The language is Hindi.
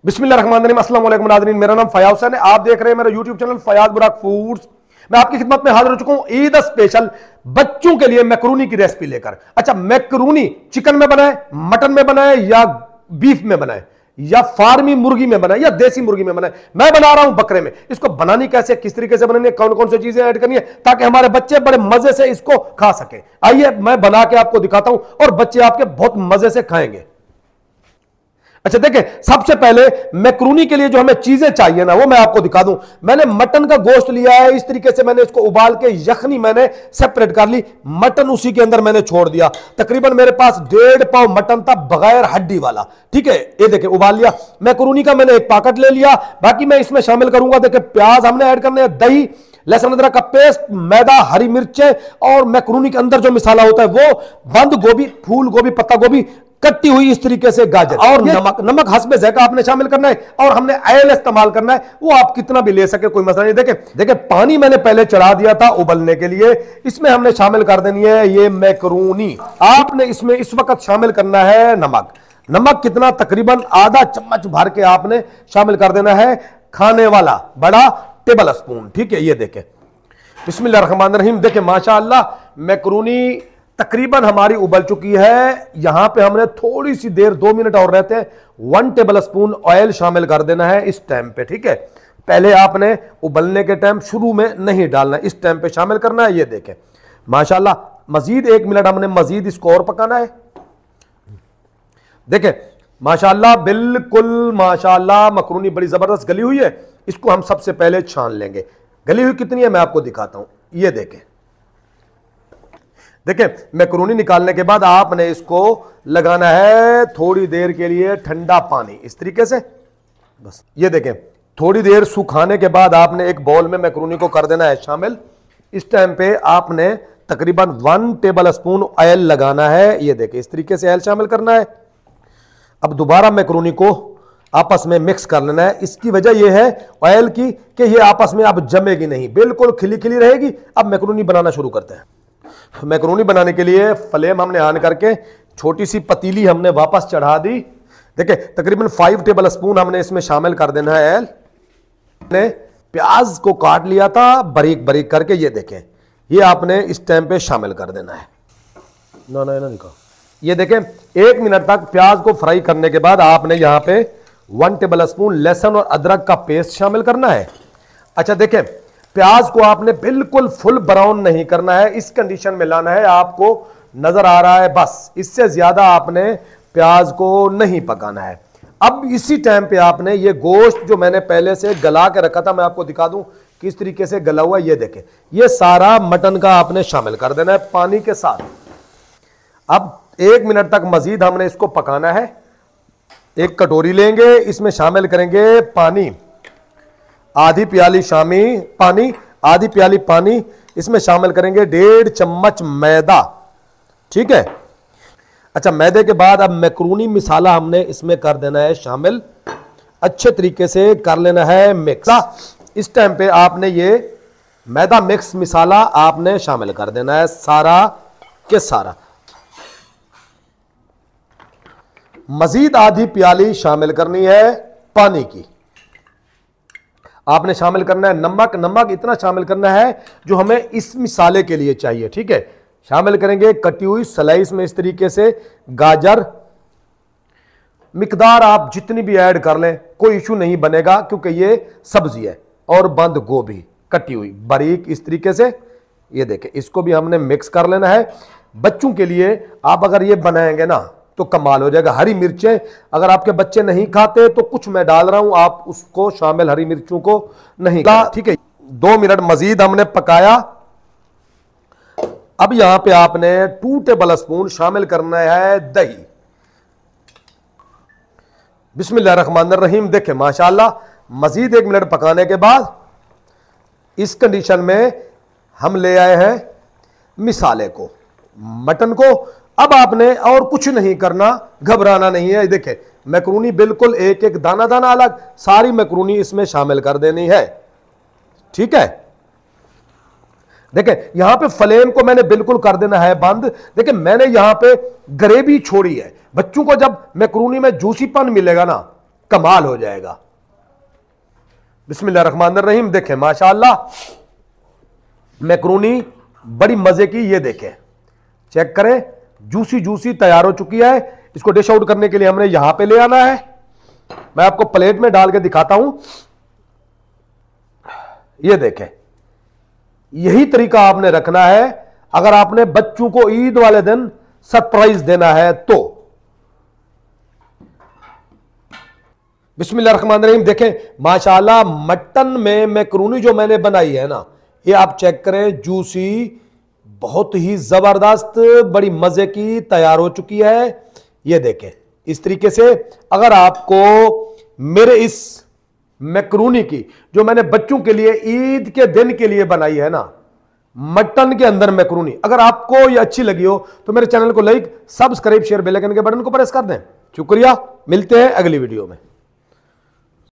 बिस्मिल्लाहिर्रहमानिर्रहीम, अस्सलाम वालेकुम नाज़रीन। मेरा नाम फयाज हुसैन है। आप देख रहे हैं मेरा यूट्यूब चैनल फयाज बुराक फूड्स। मैं आपकी खिदमत में हाजिर हो चुका हूं ईद स्पेशल बच्चों के लिए मैकरूनी की रेसिपी लेकर। अच्छा, मैकरूनी चिकन में बनाए, मटन में बनाए, या बीफ में बनाए, या फार्मी मुर्गी में बनाए, या देसी मुर्गी में बनाए, मैं बना रहा हूं बकरे में। इसको बनानी कैसे, किस तरीके से बनानी है, कौन कौन सी चीजें ऐड करनी है ताकि हमारे बच्चे बड़े मजे से इसको खा सके। आइए मैं बना के आपको दिखाता हूं और बच्चे आपके बहुत मजे से खाएंगे। अच्छा देखिए, सबसे पहले मैकरूनी के लिए जो हमें चीजें चाहिए ना, वो मैं आपको दिखा दूं। मैंने मटन का गोश्त लिया है, इस तरीके से मैंने इसको उबाल के यखनी मैंने सेपरेट कर ली, मटन उसी के अंदर मैंने छोड़ दिया। तकरीबन मेरे पास 1.5 पाव मटन था बगैर हड्डी वाला। ठीक है, ये देखिए उबाल लिया। मैकरूनी का मैंने एक पैकेट ले लिया। बाकी मैं इसमें शामिल करूंगा, देखिए प्याज हमने ऐड करने हैं, दही, लहसुन अदरक का पेस्ट, मैदा, हरी मिर्चें, और मैकरूनी के अंदर जो मसाला होता है वो बंद गोभी, फूल गोभी, पत्ता गोभी कटी हुई इस तरीके से, गाजर और नमक हस्बे ज़ायका आपने शामिल करना है। और हमने ऑयल इस्तेमाल करना है, वो आप कितना भी ले सके, कोई मसला नहीं। देखे पानी मैंने पहले चढ़ा दिया था उबलने के लिए। इसमें हमने शामिल कर देनी है ये मैकरूनी। आपने इसमें इस वक्त शामिल करना है नमक। नमक कितना, तकरीबन आधा चम्मच भर के आपने शामिल कर देना है, खाने वाला बड़ा टेबल स्पून। ठीक है, ये देखें, बिस्मिल्लाहिर्रहमानिर्रहीम। देखें माशाअल्लाह मैकरूनी तकरीबन हमारी उबल चुकी है। यहां पे हमने थोड़ी सी देर 2 मिनट और रहते हैं। 1 टेबल स्पून ऑयल शामिल कर देना है इस टाइम पे। ठीक है, पहले आपने उबलने के टाइम शुरू में नहीं डालना, इस टाइम पे शामिल करना है। ये देखें माशाल्लाह, मजीद 1 मिनट हमने मजीद इसको और पकाना है। देखें माशाल्लाह, बिल्कुल माशाल्लाह मैकरूनी बड़ी जबरदस्त गली हुई है। इसको हम सबसे पहले छान लेंगे। गली हुई कितनी है मैं आपको दिखाता हूं। ये देखें, देखिए मैकरूनी निकालने के बाद आपने इसको लगाना है थोड़ी देर के लिए ठंडा पानी, इस तरीके से बस। ये देखें, थोड़ी देर सुखाने के बाद आपने एक बाउल में मैकरूनी को कर देना है शामिल। इस टाइम पे आपने तकरीबन 1 टेबल स्पून ऑयल लगाना है। ये देखें, इस तरीके से ऑयल शामिल करना है। अब दोबारा मैकरूनी को आपस में मिक्स कर लेना है। इसकी वजह यह है ऑयल की कि ये आपस में अब जमेगी नहीं, बिल्कुल खिली खिली रहेगी। अब मैकरूनी बनाना शुरू करते हैं। मैकरूनी बनाने के लिए फ्लेम हमने ऑन करके छोटी सी पतीली हमने वापस चढ़ा दी। देखिए तकरीबन 5 टेबल स्पून हमने इसमें शामिल कर देना है ऑयल। हमने प्याज को काट लिया था बारीक बारीक करके, ये देखें, ये आपने इस टाइम पे शामिल कर देना है। ना निकाल। ये देखें 1 मिनट तक प्याज को फ्राई करने के बाद आपने यहां पे 1 टेबल स्पून लहसुन और अदरक का पेस्ट शामिल करना है। अच्छा देखें, प्याज को आपने बिल्कुल फुल ब्राउन नहीं करना है, इस कंडीशन में लाना है। आपको नजर आ रहा है, बस इससे ज्यादा आपने प्याज को नहीं पकाना है। अब इसी टाइम पे आपने ये गोश्त जो मैंने पहले से गला के रखा था, मैं आपको दिखा दूं किस तरीके से गला हुआ। ये देखें, ये सारा मटन का आपने शामिल कर देना है पानी के साथ। अब 1 मिनट तक मजीद हमने इसको पकाना है। एक कटोरी लेंगे, इसमें शामिल करेंगे पानी, आधी प्याली पानी, आधी प्याली पानी। इसमें शामिल करेंगे 1.5 चम्मच मैदा। ठीक है, अच्छा मैदे के बाद अब मैकरूनी मसाला हमने इसमें कर देना है शामिल, अच्छे तरीके से कर लेना है मिक्स। इस टाइम पे आपने ये मैदा मिक्स मसाला आपने शामिल कर देना है सारा के सारा। मजीद आधी प्याली शामिल करनी है पानी की। आपने शामिल करना है नमक इतना शामिल करना है जो हमें इस मसाले के लिए चाहिए। ठीक है, शामिल करेंगे कटी हुई स्लाइस में इस तरीके से गाजर। मिकदार आप जितनी भी ऐड कर लें, कोई इशू नहीं बनेगा क्योंकि ये सब्जी है। और बंद गोभी कटी हुई बारीक इस तरीके से। ये देखें, इसको भी हमने मिक्स कर लेना है। बच्चों के लिए आप अगर ये बनाएंगे ना तो कमाल हो जाएगा। हरी मिर्चें अगर आपके बच्चे नहीं खाते तो कुछ मैं डाल रहा हूं, आप उसको शामिल हरी मिर्चों को नहीं। ठीक है, 2 मिनट मजीद हमने पकाया। अब यहां पे आपने 2 टेबल स्पून शामिल करना है दही। बिस्मिल्लाहिर्रहमानिर्रहीम। देखें माशाल्लाह, मजीद 1 मिनट पकाने के बाद इस कंडीशन में हम ले आए हैं मसाले को, मटन को। अब आपने और कुछ नहीं करना, घबराना नहीं है। देखें मैकरूनी बिल्कुल एक एक दाना दाना अलग, सारी मैकरूनी इसमें शामिल कर देनी है। ठीक है, देखें यहां पे फ्लेम को मैंने बिल्कुल कर देना है बंद। देखें मैंने यहां पे ग्रेवी छोड़ी है। बच्चों को जब मैकरूनी में जूसीपन मिलेगा ना कमाल हो जाएगा। बिस्मिल्लाहिर्रहमानिर्रहीम। देखें माशाअल्लाह मैक्रोनी बड़ी मजे की, ये देखें, चेक करें, जूसी जूसी तैयार हो चुकी है। इसको डिश आउट करने के लिए हमने यहां पे ले आना है। मैं आपको प्लेट में डाल के दिखाता हूं। ये देखें, यही तरीका आपने रखना है अगर आपने बच्चों को ईद वाले दिन सरप्राइज देना है तो। बिस्मिल्लाहिर्रहमानिर्रहीम। देखें माशाअल्लाह मटन में मैक्रोनी जो मैंने बनाई है ना, ये आप चेक करें, जूसी, बहुत ही जबरदस्त, बड़ी मजे की तैयार हो चुकी है। ये देखें इस तरीके से। अगर आपको मेरे इस मैक्रोनी की जो मैंने बच्चों के लिए ईद के दिन के लिए बनाई है ना, मटन के अंदर मैक्रोनी, अगर आपको ये अच्छी लगी हो तो मेरे चैनल को like, subscribe, share, bell icon के बटन को प्रेस कर दें। शुक्रिया, मिलते हैं अगली वीडियो में।